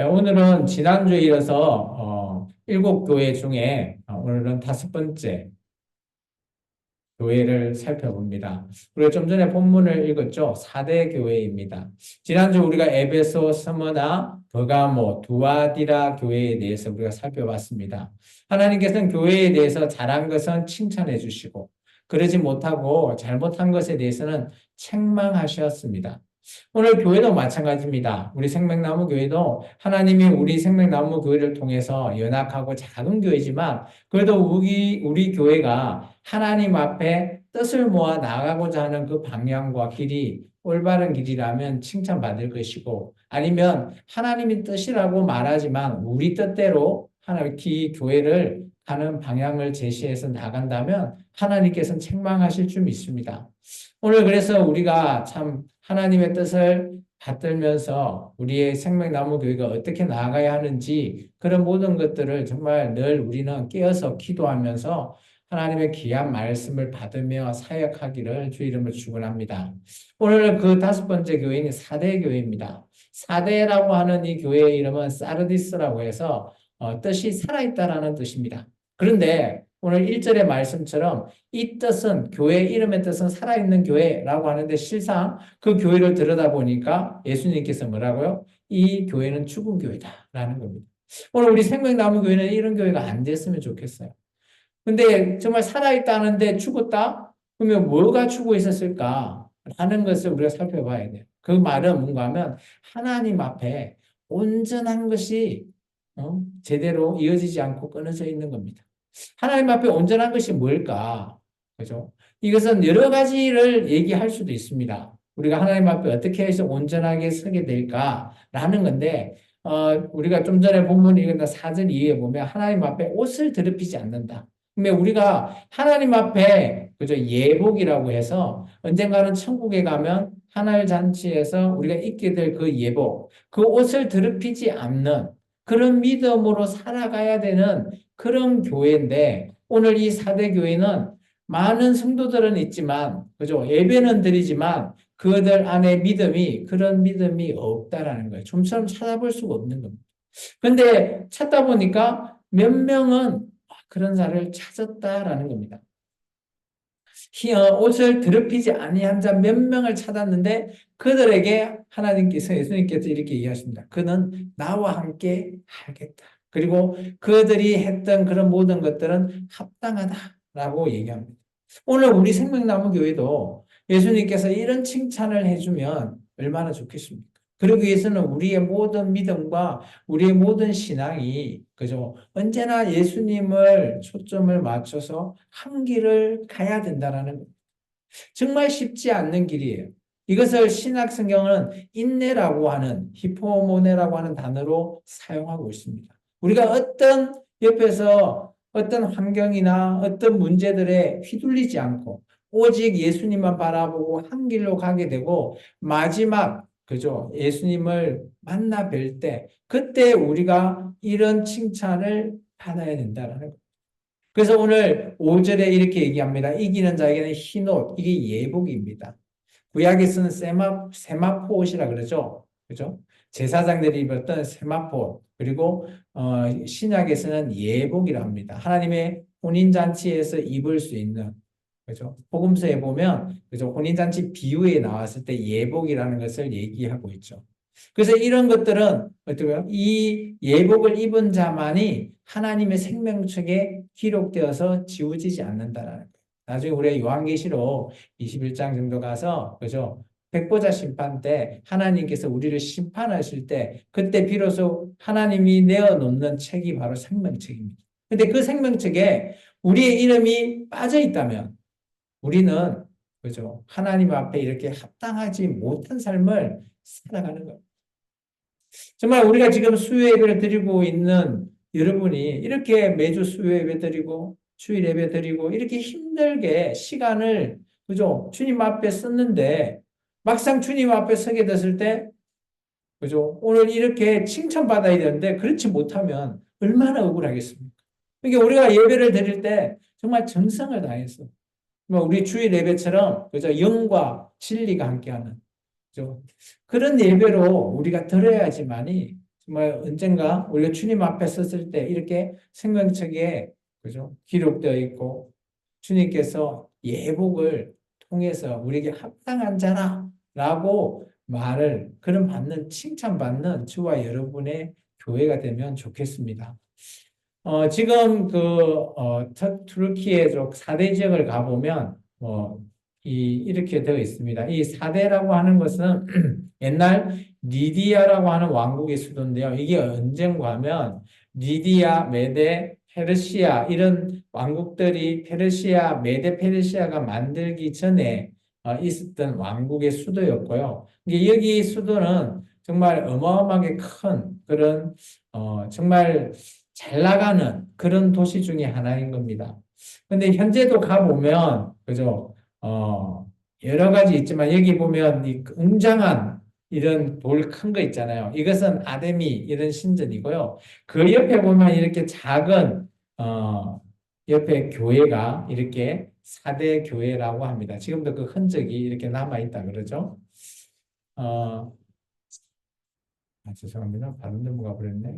오늘은 지난주에 이어서 일곱 교회 중에 오늘은 다섯 번째 교회를 살펴봅니다. 우리가 좀 전에 본문을 읽었죠? 4대 교회입니다. 지난주 우리가 에베소, 스무나, 버가모, 두아디라 교회에 대해서 우리가 살펴봤습니다. 하나님께서는 교회에 대해서 잘한 것은 칭찬해 주시고 그러지 못하고 잘못한 것에 대해서는 책망하셨습니다. 오늘 교회도 마찬가지입니다. 우리 생명나무 교회도 하나님이 우리 생명나무 교회를 통해서 연합하고 작은 교회지만 그래도 우리 교회가 하나님 앞에 뜻을 모아 나아가고자 하는 그 방향과 길이 올바른 길이라면 칭찬받을 것이고 아니면 하나님의 뜻이라고 말하지만 우리 뜻대로 하나님 교회를 가는 방향을 제시해서 나간다면 하나님께서는 책망하실 줄 믿습니다. 오늘 그래서 우리가 참 하나님의 뜻을 받들면서 우리의 생명나무 교회가 어떻게 나아가야 하는지 그런 모든 것들을 정말 늘 우리는 깨어서 기도하면서 하나님의 귀한 말씀을 받으며 사역하기를 주 이름으로 축원합니다. 오늘 그 다섯 번째 교회는 사대 교회입니다. 사대라고 하는 이 교회의 이름은 사르디스라고 해서 뜻이 살아있다라는 뜻입니다. 그런데 오늘 1절의 말씀처럼 이 뜻은 교회 이름의 뜻은 살아있는 교회라고 하는데 실상 그 교회를 들여다보니까 예수님께서 뭐라고요? 이 교회는 죽은 교회다라는 겁니다. 오늘 우리 생명나무 교회는 이런 교회가 안 됐으면 좋겠어요. 근데 정말 살아있다는데 죽었다? 그러면 뭐가 죽어 있었을까? 하는 것을 우리가 살펴봐야 돼요. 그 말은 뭔가 하면 하나님 앞에 온전한 것이 제대로 이어지지 않고 끊어져 있는 겁니다. 하나님 앞에 온전한 것이 뭘까? 그죠? 이것은 여러 가지를 얘기할 수도 있습니다. 우리가 하나님 앞에 어떻게 해서 온전하게 서게 될까라는 건데, 우리가 좀 전에 본문 읽은 4절 이후에 보면 하나님 앞에 옷을 더럽히지 않는다. 근데 우리가 하나님 앞에, 그죠? 예복이라고 해서 언젠가는 천국에 가면 하늘 잔치에서 우리가 입게 될 그 예복, 그 옷을 더럽히지 않는 그런 믿음으로 살아가야 되는 그런 교회인데 오늘 이 4대 교회는 많은 성도들은 있지만 그죠? 예배는 드리지만 그들 안에 믿음이 그런 믿음이 없다라는 거예요. 좀처럼 찾아볼 수가 없는 겁니다. 근데 찾다 보니까 몇 명은 그런 자를 찾았다라는 겁니다. 옷을 더럽히지 아니한 자 몇 명을 찾았는데 그들에게 하나님께서 예수님께서 이렇게 얘기하십니다. 그는 나와 함께 하겠다. 그리고 그들이 했던 그런 모든 것들은 합당하다라고 얘기합니다. 오늘 우리 생명나무 교회도 예수님께서 이런 칭찬을 해주면 얼마나 좋겠습니까? 그러기 위해서는 우리의 모든 믿음과 우리의 모든 신앙이 그죠? 언제나 예수님을 초점을 맞춰서 한 길을 가야 된다라는 겁니다. 정말 쉽지 않는 길이에요. 이것을 신약 성경은 인내라고 하는 히포모네라고 하는 단어로 사용하고 있습니다. 우리가 어떤 옆에서 어떤 환경이나 어떤 문제들에 휘둘리지 않고 오직 예수님만 바라보고 한 길로 가게 되고 마지막 그죠? 예수님을 만나 뵐 때 그때 우리가 이런 칭찬을 받아야 된다는 거예요. 그래서 오늘 5절에 이렇게 얘기합니다. 이기는 자에게는 흰옷, 이게 예복입니다. 구약에 쓰는 세마포옷이라 그러죠. 그죠? 제사장들이 입었던 세마포, 그리고 신약에서는 예복이라 합니다. 하나님의 혼인잔치에서 입을 수 있는, 그죠? 복음서에 보면, 그죠? 혼인잔치 비유에 나왔을 때 예복이라는 것을 얘기하고 있죠. 그래서 이런 것들은 어떻게 이 예복을 입은 자만이 하나님의 생명책에 기록되어서 지워지지 않는다라는 거예요. 나중에 우리가 요한계시록 21장 정도 가서 그죠? 백보자 심판 때 하나님께서 우리를 심판하실 때 그때 비로소 하나님이 내어놓는 책이 바로 생명책입니다. 근데 그 생명책에 우리의 이름이 빠져 있다면 우리는 그죠? 하나님 앞에 이렇게 합당하지 못한 삶을 살아가는 거예요. 정말 우리가 지금 수요 예배를 드리고 있는 여러분이 이렇게 매주 수요 예배 드리고 주일 예배 드리고 이렇게 힘들게 시간을 그죠? 주님 앞에 썼는데 막상 주님 앞에 서게 됐을 때 그죠? 오늘 이렇게 칭찬받아야 되는데 그렇지 못하면 얼마나 억울하겠습니까? 그러니까 우리가 예배를 드릴 때 정말 정성을 다해서 우리 주일 예배처럼 그죠? 영과 진리가 함께하는 그죠? 그런 예배로 우리가 드려야지만이 정말 언젠가 우리가 주님 앞에 섰을 때 이렇게 생명책에 그죠? 기록되어 있고 주님께서 예복을 통해서 우리에게 합당한 자라라고 말을 그런 받는 칭찬받는 저와 여러분의 교회가 되면 좋겠습니다. 지금 투르키의 4대 지역을 가보면, 이렇게 되어 있습니다. 이 4대라고 하는 것은 옛날 리디아라고 하는 왕국의 수도인데요. 이게 언젠가 하면 리디아, 메데, 페르시아 이런 왕국들이 메데 페르시아가 만들기 전에 있었던 왕국의 수도였고요. 이게 여기 수도는 정말 어마어마하게 큰 그런 정말 잘 나가는 그런 도시 중에 하나인 겁니다. 근데 현재도 가보면, 그죠? 여러 가지 있지만 여기 보면 이 웅장한 이런 돌 큰 거 있잖아요. 이것은 아데미 이런 신전이고요. 그 옆에 보면 이렇게 작은, 옆에 교회가 이렇게 4대 교회라고 합니다. 지금도 그 흔적이 이렇게 남아있다 그러죠. 죄송합니다. 다른 데 뭐가 버렸네.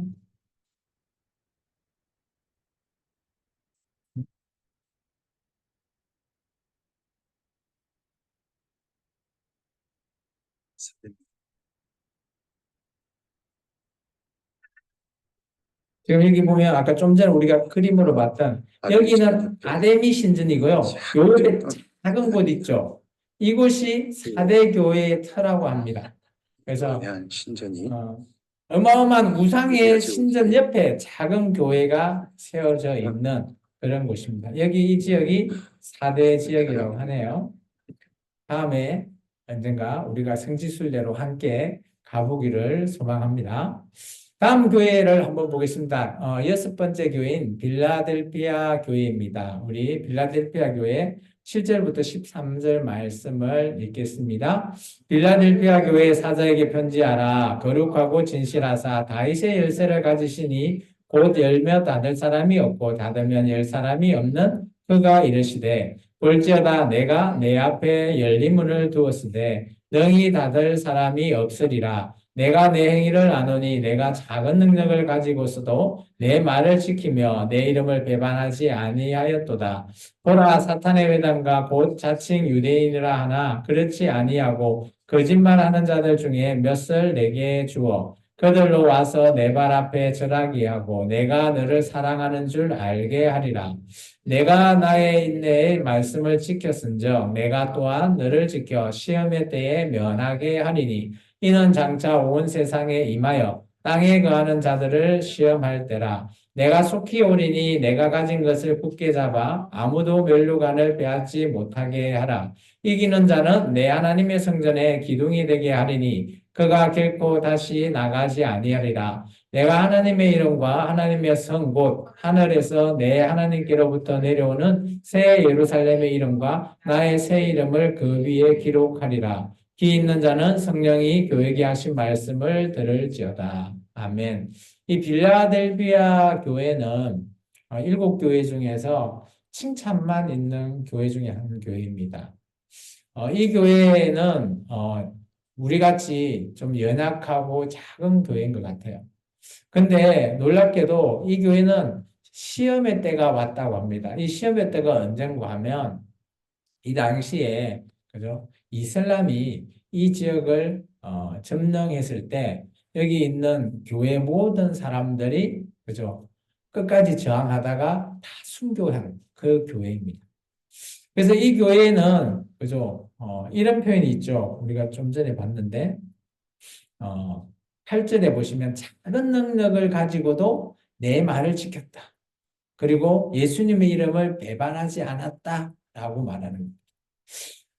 지금 여기 보면 아까 좀 전에 우리가 그림으로 봤던 여기는 아데미 신전이고요. 요새 작은 곳 있죠. 이곳이 4대 교회의 터라고 합니다. 그래서 신전이 어마어마한 우상의 신전 옆에 작은 교회가 세워져 있는 그런 곳입니다. 여기 이 지역이 4대 지역이라고 하네요. 다음에 언젠가 우리가 성지순례로 함께 가보기를 소망합니다. 다음 교회를 한번 보겠습니다. 6번째 교회인 빌라델피아 교회입니다. 우리 빌라델피아 교회 7절부터 13절 말씀을 읽겠습니다. 빌라델피아 교회 사자에게 편지하라. 거룩하고 진실하사 다윗의 열쇠를 가지시니 곧 열며 닫을 사람이 없고 닫으면 열 사람이 없는 그가 이르시되 볼지어다 내가 내 앞에 열린 문을 두었으되 능히 닫을 사람이 없으리라. 내가 내 행위를 아노니 내가 작은 능력을 가지고서도 내 말을 지키며 내 이름을 배반하지 아니하였도다. 보라 사탄의 회당과 곧 자칭 유대인이라 하나 그렇지 아니하고 거짓말하는 자들 중에 몇을 내게 주어 그들로 와서 내 발 앞에 절하게 하고 내가 너를 사랑하는 줄 알게 하리라. 내가 나의 인내의 말씀을 지켰은즉 내가 또한 너를 지켜 시험의 때에 면하게 하리니 이는 장차 온 세상에 임하여 땅에 거하는 자들을 시험할 때라. 내가 속히 오리니 내가 가진 것을 굳게 잡아 아무도 멸류관을 빼앗지 못하게 하라. 이기는 자는 내 하나님의 성전에 기둥이 되게 하리니 그가 결코 다시 나가지 아니하리라. 내가 하나님의 이름과 하나님의 성 곧 하늘에서 내 하나님께로부터 내려오는 새 예루살렘의 이름과 나의 새 이름을 그 위에 기록하리라. 귀 있는 자는 성령이 교회에게 하신 말씀을 들을지어다. 아멘. 이 빌라델비아 교회는 7교회 중에서 칭찬만 있는 교회 중에 한 교회입니다. 이 교회는 우리 같이 좀 연약하고 작은 교회인 것 같아요. 근데 놀랍게도 이 교회는 시험의 때가 왔다고 합니다. 이 시험의 때가 언젠가 하면 이 당시에 그죠? 이슬람이 이 지역을 점령했을 때 여기 있는 교회 모든 사람들이 그죠? 끝까지 저항하다가 다 순교한 그 교회입니다. 그래서 이 교회는 그죠? 이런 표현이 있죠. 우리가 좀 전에 봤는데 8절에 보시면 작은 능력을 가지고도 내 말을 지켰다. 그리고 예수님의 이름을 배반하지 않았다라고 말하는 겁니다.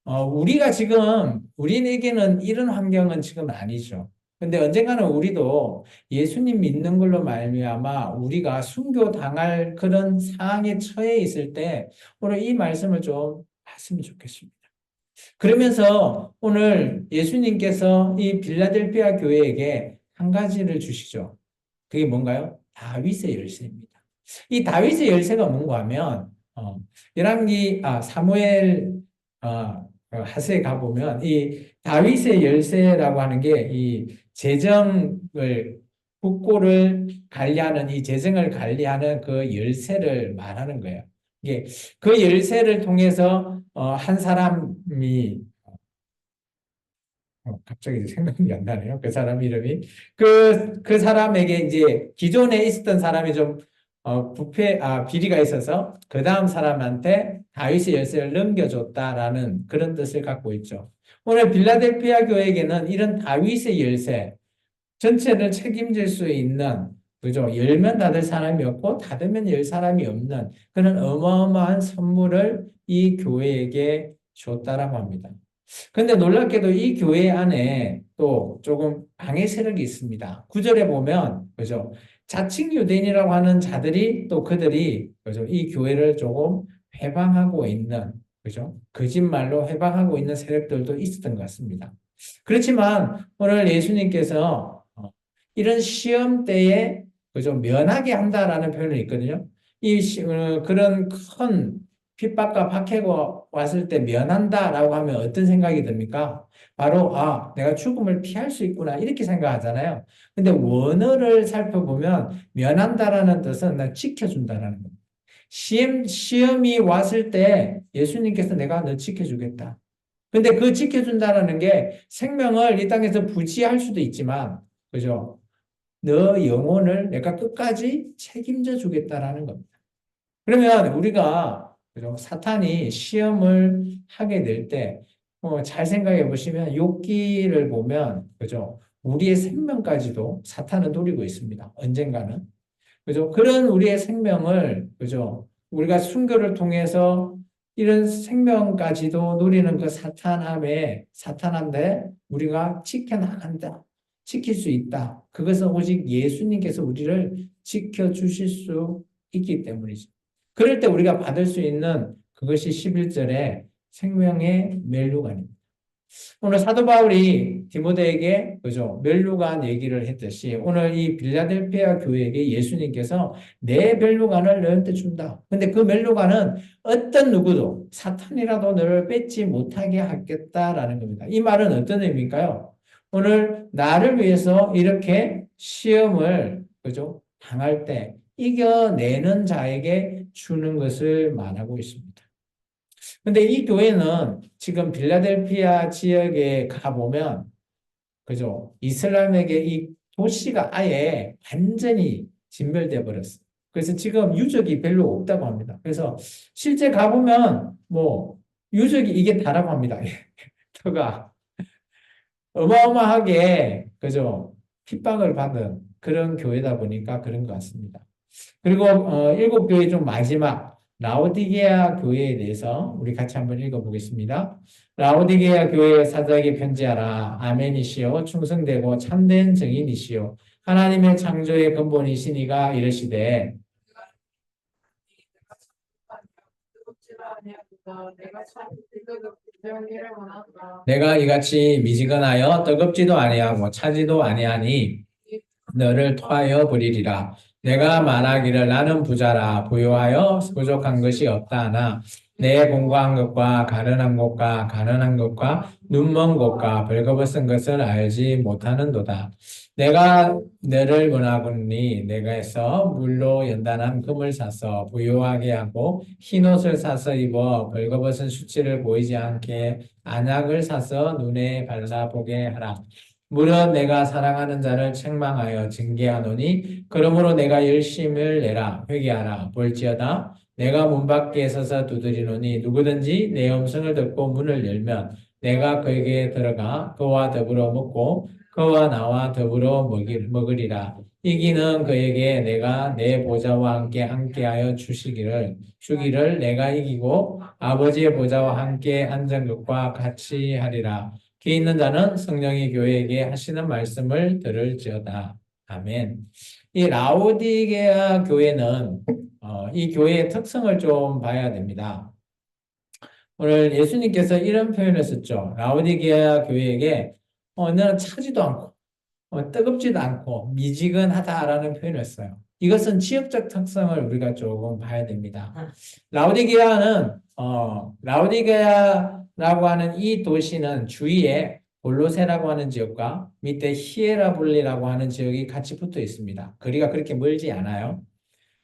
우리가 지금 우리에게는 이런 환경은 지금 아니죠. 근데 언젠가는 우리도 예수님 믿는 걸로 말미암아 우리가 순교 당할 그런 상황에 처해 있을 때 오늘 이 말씀을 좀 봤으면 좋겠습니다. 그러면서 오늘 예수님께서 이 빌라델피아 교회에게 한 가지를 주시죠. 그게 뭔가요? 다윗의 열쇠입니다. 이 다윗의 열쇠가 뭔가 하면 사무엘 하세에 가보면 이 다윗의 열쇠라고 하는 게 이 재정을 국고를 관리하는 이 재정을 관리하는 그 열쇠를 말하는 거예요. 이게 그 열쇠를 통해서 한 사람이 갑자기 생각이 안 나네요. 그 사람 이름이. 그 사람에게 이제 기존에 있었던 사람이 좀, 비리가 있어서 그 다음 사람한테 다윗의 열쇠를 넘겨줬다라는 그런 뜻을 갖고 있죠. 오늘 빌라델피아 교회에게는 이런 다윗의 열쇠, 전체를 책임질 수 있는, 그죠? 열면 닫을 사람이 없고 닫으면 열 사람이 없는 그런 어마어마한 선물을 이 교회에게 줬다라고 합니다. 근데 놀랍게도 이 교회 안에 또 조금 방해 세력이 있습니다. 9절에 보면, 그죠? 자칭 유대인이라고 하는 자들이 또 그들이, 그죠? 이 교회를 조금 회방하고 있는, 그죠? 거짓말로 회방하고 있는 세력들도 있었던 것 같습니다. 그렇지만 오늘 예수님께서 이런 시험 때에, 그죠? 면하게 한다라는 표현이 있거든요. 그런 큰 핍박과 박해가 왔을 때 면한다라고 하면 어떤 생각이 듭니까? 바로, 내가 죽음을 피할 수 있구나. 이렇게 생각하잖아요. 근데 원어를 살펴보면 면한다라는 뜻은 나 지켜준다라는 겁니다. 시험이 왔을 때 예수님께서 내가 너 지켜주겠다. 근데 그 지켜준다라는 게 생명을 이 땅에서 부지할 수도 있지만, 그죠? 너 영혼을 내가 끝까지 책임져 주겠다라는 겁니다. 그러면 우리가, 그죠? 사탄이 시험을 하게 될 때, 잘 생각해 보시면, 욥기를 보면, 그죠? 우리의 생명까지도 사탄은 노리고 있습니다. 언젠가는. 그죠? 그런 우리의 생명을, 그죠? 우리가 순교를 통해서 이런 생명까지도 노리는 그 사탄한테 우리가 지켜나간다. 지킬 수 있다. 그것은 오직 예수님께서 우리를 지켜주실 수 있기 때문이죠. 그럴 때 우리가 받을 수 있는 그것이 11절에 생명의 멜루간입니다. 오늘 사도 바울이 디모데에게 그죠 멜루간 얘기를 했듯이 오늘 이 빌라델피아 교회에게 예수님께서 내 멜루간을 너한테 준다. 근데 그 멜루간은 어떤 누구도 사탄이라도 너를 뺏지 못하게 하겠다라는 겁니다. 이 말은 어떤 의미일까요? 오늘 나를 위해서 이렇게 시험을 그죠 당할 때 이겨내는 자에게 주는 것을 말하고 있습니다. 근데 이 교회는 지금 빌라델피아 지역에 가보면, 그죠? 이슬람에게 이 도시가 아예 완전히 진멸돼 버렸어요. 그래서 지금 유적이 별로 없다고 합니다. 그래서 실제 가보면, 유적이 이게 다라고 합니다. 터가 어마어마하게, 그죠? 핍박을 받은 그런 교회다 보니까 그런 것 같습니다. 그리고 일곱 교회 중 마지막 라오디게아 교회에 대해서 우리 같이 한번 읽어보겠습니다. 라오디게아 교회 사도에게 편지하라. 아멘이시요 충성되고 참된 증인이시요 하나님의 창조의 근본이시니가 이르시되 내가 이같이 미지근하여 뜨겁지도 아니하고 차지도 아니하니 너를 토하여 버리리라. 내가 말하기를 나는 부자라 부유하여 부족한 것이 없다 하나 내 공고한 것과 가난한 것과 눈먼 것과 벌거벗은 것을 알지 못하는도다. 내가 너를 원하거니 내가서 물로 연단한 금을 사서 부유하게 하고 흰옷을 사서 입어 벌거벗은 수치를 보이지 않게 안약을 사서 눈에 발라보게 하라. 무릇 내가 사랑하는 자를 책망하여 징계하노니 그러므로 내가 열심을 내라 회개하라 볼지어다 내가 문 밖에 서서 두드리노니 누구든지 내 음성을 듣고 문을 열면 내가 그에게 들어가 그와 더불어 먹고 그와 나와 더불어 먹으리라. 이기는 그에게 내가 내 보좌와 함께하여 주기를 내가 이기고 아버지의 보좌와 함께 앉은 것과 같이 하리라. 귀 있는 자는 성령이 교회에게 하시는 말씀을 들을지어다. 아멘. 이 라오디게아 교회는 이 교회의 특성을 좀 봐야 됩니다. 오늘 예수님께서 이런 표현을 썼죠. 라오디게아 교회에게 너는 차지도 않고 뜨겁지도 않고 미지근하다라는 표현을 써요. 이것은 지역적 특성을 우리가 조금 봐야 됩니다. 라오디게아라고 하는 이 도시는 주위에 골로세라고 하는 지역과 밑에 히에라볼리라고 하는 지역이 같이 붙어 있습니다. 거리가 그렇게 멀지 않아요.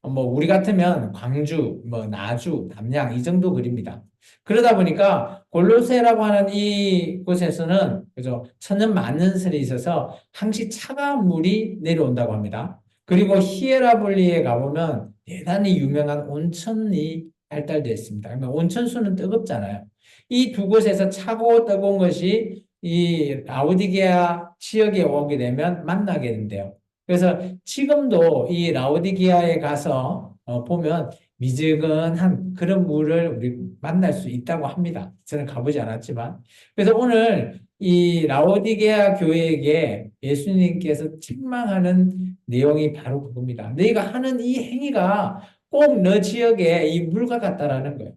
뭐 우리 같으면 광주, 뭐 나주, 담양 이 정도 거리입니다. 그러다 보니까 골로새라고 하는 이 곳에서는 그죠 천년 만년설이 있어서 항시 차가운 물이 내려온다고 합니다. 그리고 히에라볼리에 가보면 대단히 유명한 온천이 발달되어 있습니다. 그러면 온천수는 뜨겁잖아요. 이 두 곳에서 차고 뜨거운 것이 이 라오디게아 지역에 오게 되면 만나게 된대요. 그래서 지금도 이 라오디게아에 가서 보면 미지근한 그런 물을 우리 만날 수 있다고 합니다. 저는 가보지 않았지만. 그래서 오늘 이 라오디게아 교회에게 예수님께서 책망하는 내용이 바로 그겁니다. 너희가 하는 이 행위가 꼭 너 지역에 이 물과 같다라는 거예요.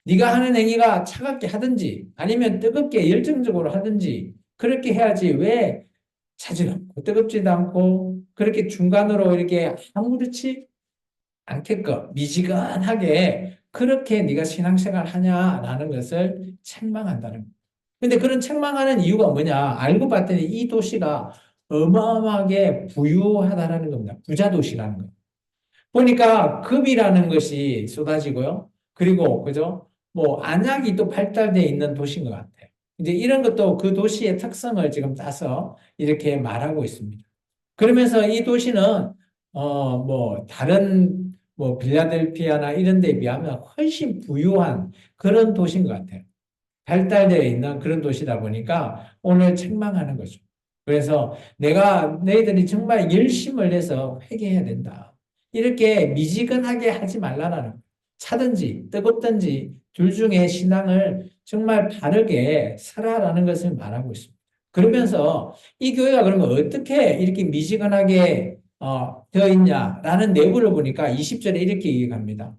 네가 하는 행위가 차갑게 하든지 아니면 뜨겁게 열정적으로 하든지 그렇게 해야지 왜 차지도 않고 뜨겁지도 않고 그렇게 중간으로 이렇게 아무렇지 않게끔 미지근하게 그렇게 네가 신앙생활 하냐라는 것을 책망한다는 거예요. 근데 그런 책망하는 이유가 뭐냐? 알고 봤더니 이 도시가 어마어마하게 부유하다라는 겁니다. 부자 도시라는 거예요. 보니까 금이라는 것이 쏟아지고요. 그리고 그죠? 뭐 안약이 또 발달되어 있는 도시인 것 같아요. 이제 이런 것도 그 도시의 특성을 지금 따서 이렇게 말하고 있습니다. 그러면서 이 도시는 뭐 다른 뭐 빌라델피아나 이런 데에 비하면 훨씬 부유한 그런 도시인 것 같아요. 발달되어 있는 그런 도시다 보니까 오늘 책망하는 거죠. 그래서 내가 너희들이 정말 열심을 내서 회개해야 된다. 이렇게 미지근하게 하지 말라라는 거예요. 차든지 뜨겁든지 둘 중에 신앙을 정말 바르게 살아라는 것을 말하고 있습니다. 그러면서 이 교회가 그러면 어떻게 이렇게 미지근하게 되어 있냐라는 내부를 보니까 20절에 이렇게 얘기합니다.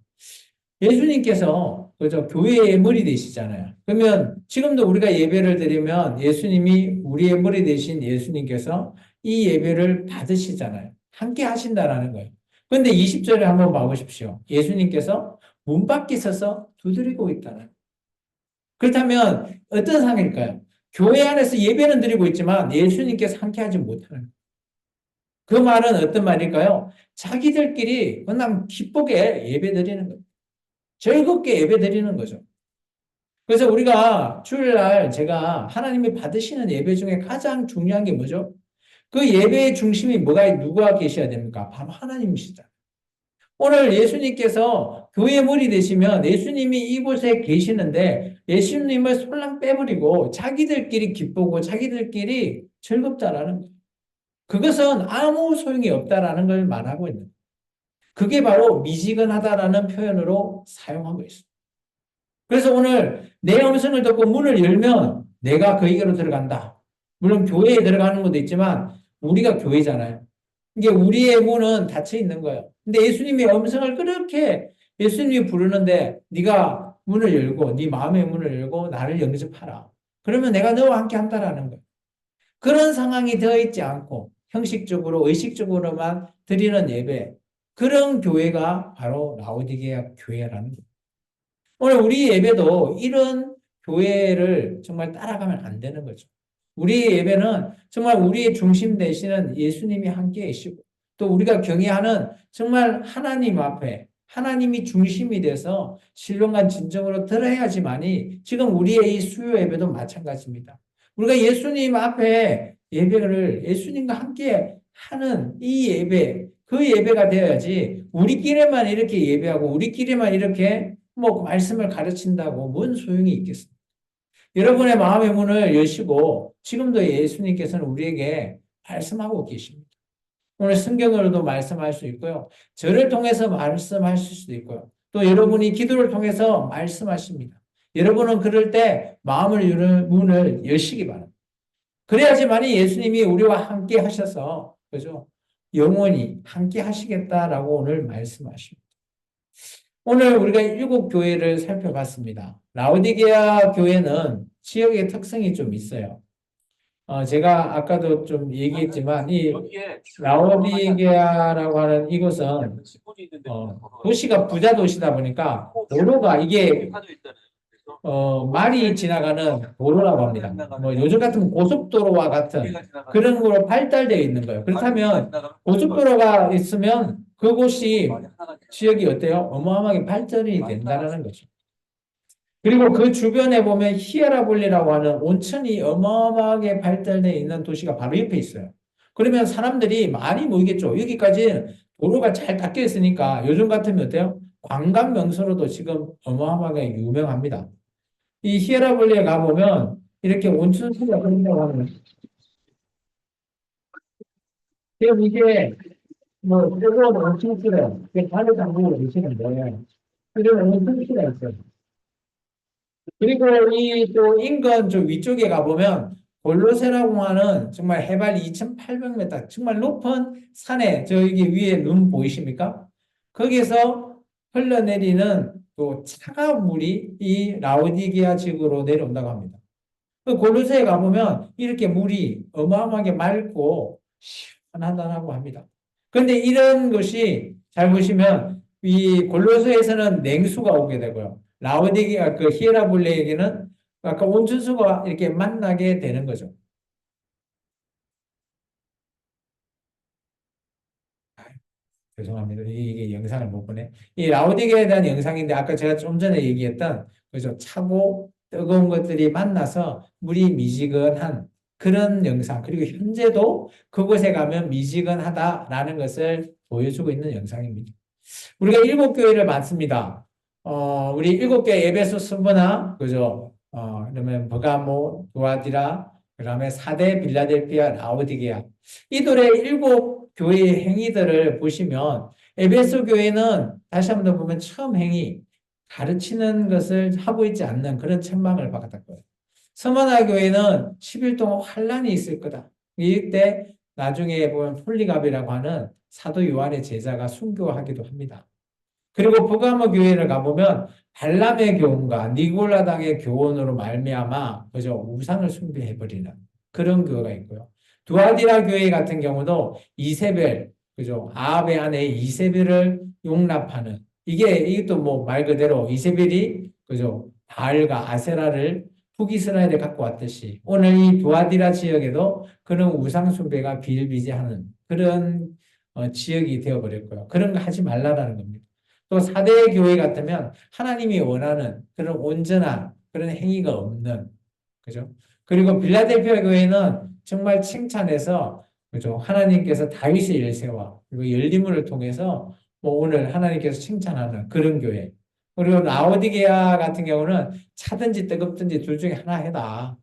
예수님께서 그죠 교회의 머리 되시잖아요. 그러면 지금도 우리가 예배를 드리면 예수님이 우리의 머리 되신 예수님께서 이 예배를 받으시잖아요. 함께 하신다라는 거예요. 그런데 20절에 한번 봐보십시오. 예수님께서 문 밖에 서서 두드리고 있다는. 그렇다면 어떤 상황일까요? 교회 안에서 예배는 드리고 있지만 예수님께서 함께 하지 못하는. 그 말은 어떤 말일까요? 자기들끼리 그냥 기쁘게 예배 드리는 거예요. 즐겁게 예배 드리는 거죠. 그래서 우리가 주일날 제가 하나님이 받으시는 예배 중에 가장 중요한 게 뭐죠? 그 예배의 중심이 누가 계셔야 됩니까? 바로 하나님이시다. 오늘 예수님께서 교회 머리 되시면 예수님이 이곳에 계시는데 예수님을 솔랑 빼버리고 자기들끼리 기쁘고 자기들끼리 즐겁다라는 거예요. 그것은 아무 소용이 없다라는 걸 말하고 있는 거예요. 그게 바로 미지근하다라는 표현으로 사용하고 있습니다. 그래서 오늘 내 음성을 듣고 문을 열면 내가 그에게로 들어간다. 물론 교회에 들어가는 것도 있지만 우리가 교회잖아요. 이게 우리의 문은 닫혀 있는 거예요. 근데 예수님의 음성을 그렇게 예수님이 부르는데 네가 문을 열고 네 마음의 문을 열고 나를 영접하라. 그러면 내가 너와 함께 한다라는 거예요. 그런 상황이 되어 있지 않고 형식적으로 의식적으로만 드리는 예배 그런 교회가 바로 라오디게아 교회라는 거예요. 오늘 우리 예배도 이런 교회를 정말 따라가면 안 되는 거죠. 우리의 예배는 정말 우리의 중심 되시는 예수님이 함께 계시고 또 우리가 경외하는 정말 하나님 앞에 하나님이 중심이 돼서 신령한 진정으로 들어야지만이 지금 우리의 이 수요 예배도 마찬가지입니다. 우리가 예수님 앞에 예배를 예수님과 함께 하는 이 예배 그 예배가 되어야지 우리끼리만 이렇게 예배하고 우리끼리만 이렇게 뭐 말씀을 가르친다고 뭔 소용이 있겠습니까? 여러분의 마음의 문을 여시고 지금도 예수님께서는 우리에게 말씀하고 계십니다. 오늘 성경으로도 말씀할 수 있고요. 저를 통해서 말씀하실 수도 있고요. 또 여러분이 기도를 통해서 말씀하십니다. 여러분은 그럴 때 마음을 여는 문을 여시기 바랍니다. 그래야지만이 예수님이 우리와 함께 하셔서 그죠? 영원히 함께 하시겠다라고 오늘 말씀하십니다. 오늘 우리가 일곱 교회를 살펴봤습니다. 라오디게아 교회는 지역의 특성이 좀 있어요. 제가 아까도 좀 얘기했지만 이 라오디게아라고 하는 이곳은 도시가 부자 도시다 보니까 도로가 이게 말이 지나가는 도로라고 합니다. 뭐 요즘 같은 고속도로와 같은 그런 거로 발달되어 있는 거예요. 그렇다면 고속도로가 있으면 그곳이 지역이 어때요? 어마어마하게 발전이 된다는 거죠. 그리고 그 주변에 보면 히에라볼리라고 하는 온천이 어마어마하게 발달되어 있는 도시가 바로 옆에 있어요. 그러면 사람들이 많이 모이겠죠. 여기까지 도로가 잘 닦여 있으니까 요즘 같으면 어때요? 관광 명소로도 지금 어마어마하게 유명합니다. 이 히에라볼리에 가보면 이렇게 온천수가 흐른다고 하는 거예요. 지금 이게 뭐 뜨거운 온천수래. 이게 발을 담그고 계시는데 그런 온천수가 있어요. 그리고 이 또 인근 저 위쪽에 가보면 골로세라고 하는 정말 해발 2,800m 정말 높은 산에 저기 위에 눈 보이십니까? 거기서 흘러내리는 또 차가운 물이 이 라오디게아 지구로 내려온다고 합니다. 그 골로새에 가보면 이렇게 물이 어마어마하게 맑고 시원하다고 합니다. 그런데 이런 것이 잘 보시면 이 골로새에서는 냉수가 오게 되고요. 라오디게아 그 히에라볼레에게는 아까 온천수가 이렇게 만나게 되는 거죠. 죄송합니다. 이게 영상을 못 보네. 이 라오디게에 대한 영상인데 아까 제가 좀 전에 얘기했던 그죠? 차고 뜨거운 것들이 만나서 물이 미지근한 그런 영상. 그리고 현재도 그곳에 가면 미지근하다라는 것을 보여주고 있는 영상입니다. 우리가 일곱 교회를 많습니다. 우리 일곱 교회 에베소 스무나 그죠? 그러면 버가모, 두아디라, 그다음에 사대, 빌라델피아, 라오디게아. 이들의 일곱 교회의 행위들을 보시면 에베소 교회는 다시 한번 더 보면 처음 행위, 가르치는 것을 하고 있지 않는 그런 천망을 받았고요. 서머나 교회는 10일 동안 환란이 있을 거다. 이때 나중에 보면 폴리갑이라고 하는 사도 요한의 제자가 순교하기도 합니다. 그리고 버가모 교회를 가보면 발람의 교훈과 니골라당의 교훈으로 말미암아 그저 우상을 숭배해버리는 그런 교회가 있고요. 두아디라 교회 같은 경우도 이세벨, 그죠? 아합의 아내 이세벨을 용납하는 이것도 뭐 말 그대로 이세벨이 그죠? 바알과 아세라를 북이스라엘에 갖고 왔듯이 오늘 이 두아디라 지역에도 그런 우상 숭배가 비일비재하는 그런 지역이 되어버렸고요. 그런 거 하지 말라라는 겁니다. 또 사대 교회 같으면 하나님이 원하는 그런 온전한 그런 행위가 없는 그죠? 그리고 빌라델피아 교회는 정말 칭찬해서 그죠? 하나님께서 다윗의 일세와 그리고 열리문을 통해서 뭐 오늘 하나님께서 칭찬하는 그런 교회. 그리고 라오디게아 같은 경우는 차든지 뜨겁든지 둘 중에 하나 해다.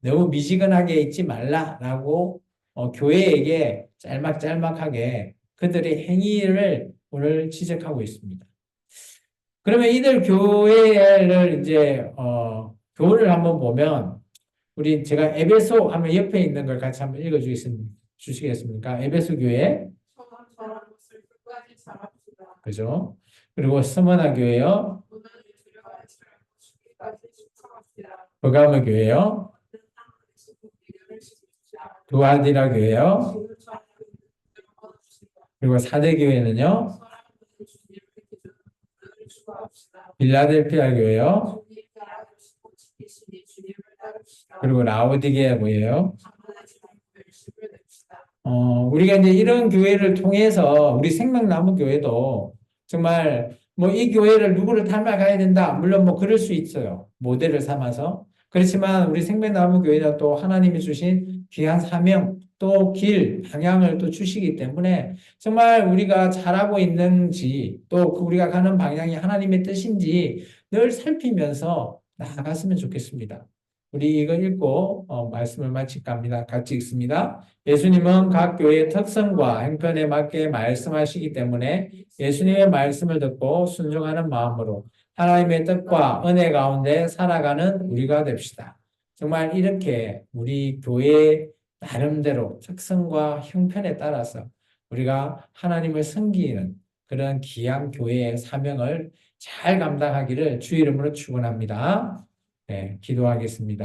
너무 미지근하게 있지 말라라고 교회에게 짤막짤막하게 그들의 행위를 오늘 지적하고 있습니다. 그러면 이들 교회를 이제 교훈을 한번 보면 우리 제가 에베소 하면 옆에 있는 걸 같이 한번 주시겠습니까? 에베소 교회 그죠? 그리고 스무나 교회요. 버가모 교회요. 두아디라 교회요. 그리고 사대 교회는요. 빌라델피아 교회요. 그리고 라오디게아 교회요. 우리가 이제 이런 교회를 통해서 우리 생명나무 교회도 정말 뭐 이 교회를 누구를 닮아가야 된다. 물론 뭐 그럴 수 있어요. 모델을 삼아서. 그렇지만 우리 생명나무 교회는 또 하나님이 주신 귀한 사명, 또 길, 방향을 또 주시기 때문에 정말 우리가 잘하고 있는지 또 우리가 가는 방향이 하나님의 뜻인지 늘 살피면서 나아갔으면 좋겠습니다. 우리 이거 읽고 말씀을 마칠까 합니다. 같이 읽습니다. 예수님은 각 교회의 특성과 형편에 맞게 말씀하시기 때문에 예수님의 말씀을 듣고 순종하는 마음으로 하나님의 뜻과 은혜 가운데 살아가는 우리가 됩시다. 정말 이렇게 우리 교회의 나름대로 특성과 형편에 따라서 우리가 하나님을 섬기는 그런 귀한 교회의 사명을 잘 감당하기를 주 이름으로 축원합니다. 네, 기도하겠습니다.